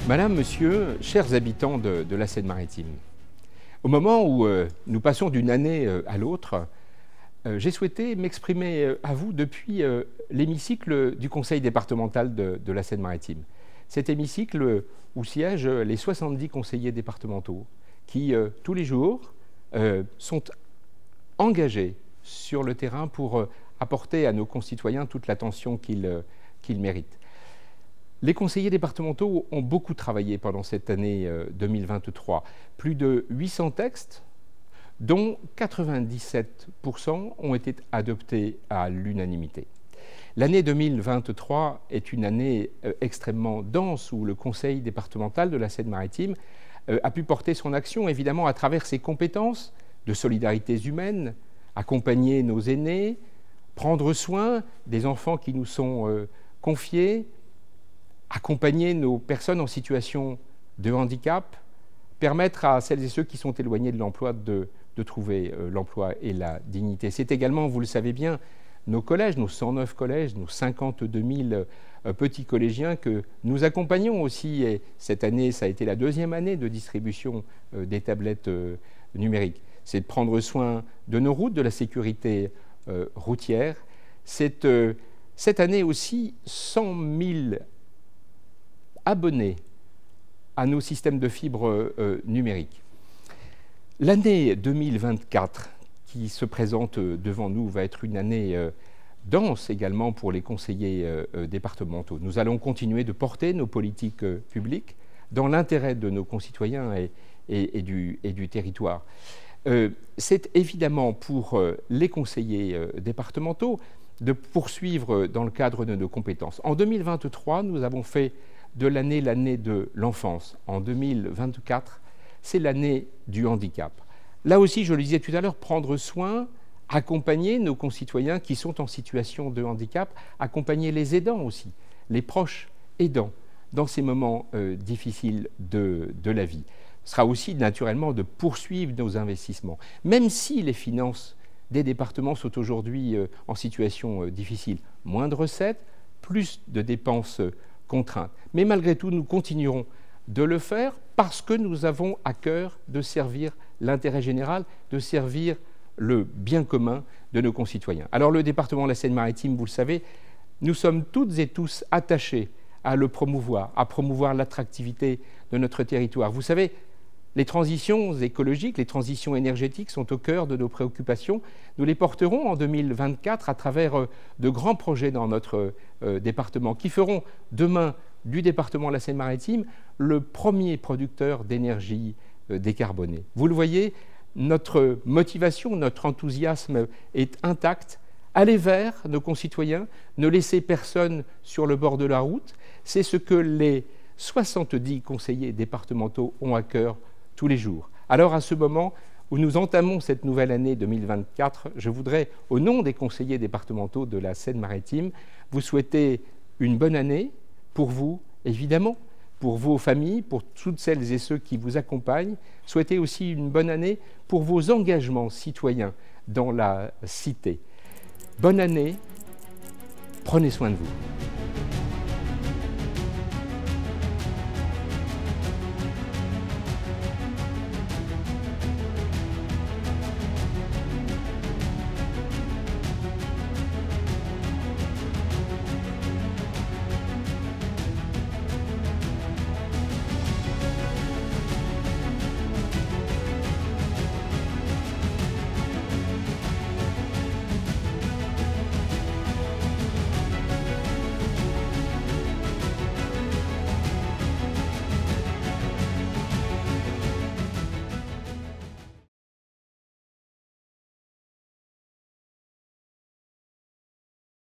Madame, Monsieur, chers habitants de la Seine-Maritime, au moment où nous passons d'une année à l'autre, j'ai souhaité m'exprimer à vous depuis l'hémicycle du Conseil départemental de la Seine-Maritime. Cet hémicycle où siègent les 70 conseillers départementaux qui, tous les jours, sont engagés sur le terrain pour apporter à nos concitoyens toute l'attention qu'ils méritent. Les conseillers départementaux ont beaucoup travaillé pendant cette année 2023. Plus de 800 textes, dont 97% ont été adoptés à l'unanimité. L'année 2023 est une année extrêmement dense où le Conseil départemental de la Seine-Maritime a pu porter son action évidemment à travers ses compétences de solidarités humaines, accompagner nos aînés, prendre soin des enfants qui nous sont confiés, accompagner nos personnes en situation de handicap, permettre à celles et ceux qui sont éloignés de l'emploi de trouver l'emploi et la dignité. C'est également, vous le savez bien, nos collèges, nos 109 collèges, nos 52 000 petits collégiens que nous accompagnons aussi. Et cette année, ça a été la deuxième année de distribution des tablettes numériques. C'est de prendre soin de nos routes, de la sécurité routière. C'est cette année aussi 100 000 abonnés à nos systèmes de fibres numériques. L'année 2024 qui se présente devant nous va être une année dense également pour les conseillers départementaux. Nous allons continuer de porter nos politiques publiques dans l'intérêt de nos concitoyens et du territoire. C'est évidemment pour les conseillers départementaux de poursuivre dans le cadre de nos compétences. En 2023, nous avons fait de l'année de l'enfance. En 2024, c'est l'année du handicap. Là aussi, je le disais tout à l'heure, prendre soin, accompagner nos concitoyens qui sont en situation de handicap, accompagner les aidants aussi, les proches aidants, dans ces moments difficiles de la vie. Ce sera aussi naturellement de poursuivre nos investissements. Même si les finances des départements sont aujourd'hui en situation difficile, moins de recettes, plus de dépenses contraintes. Mais malgré tout, nous continuerons de le faire parce que nous avons à cœur de servir l'intérêt général, de servir le bien commun de nos concitoyens. Alors le département de la Seine-Maritime, vous le savez, nous sommes toutes et tous attachés à le promouvoir, à promouvoir l'attractivité de notre territoire. Vous savez, les transitions écologiques, les transitions énergétiques sont au cœur de nos préoccupations. Nous les porterons en 2024 à travers de grands projets dans notre département qui feront demain du département de la Seine-Maritime le premier producteur d'énergie décarbonée. Vous le voyez, notre motivation, notre enthousiasme est intact. Aller vers nos concitoyens, ne laisser personne sur le bord de la route, c'est ce que les 70 conseillers départementaux ont à cœur tous les jours. Alors à ce moment où nous entamons cette nouvelle année 2024, je voudrais, au nom des conseillers départementaux de la Seine-Maritime, vous souhaiter une bonne année pour vous, évidemment, pour vos familles, pour toutes celles et ceux qui vous accompagnent. Souhaiter aussi une bonne année pour vos engagements citoyens dans la cité. Bonne année, prenez soin de vous.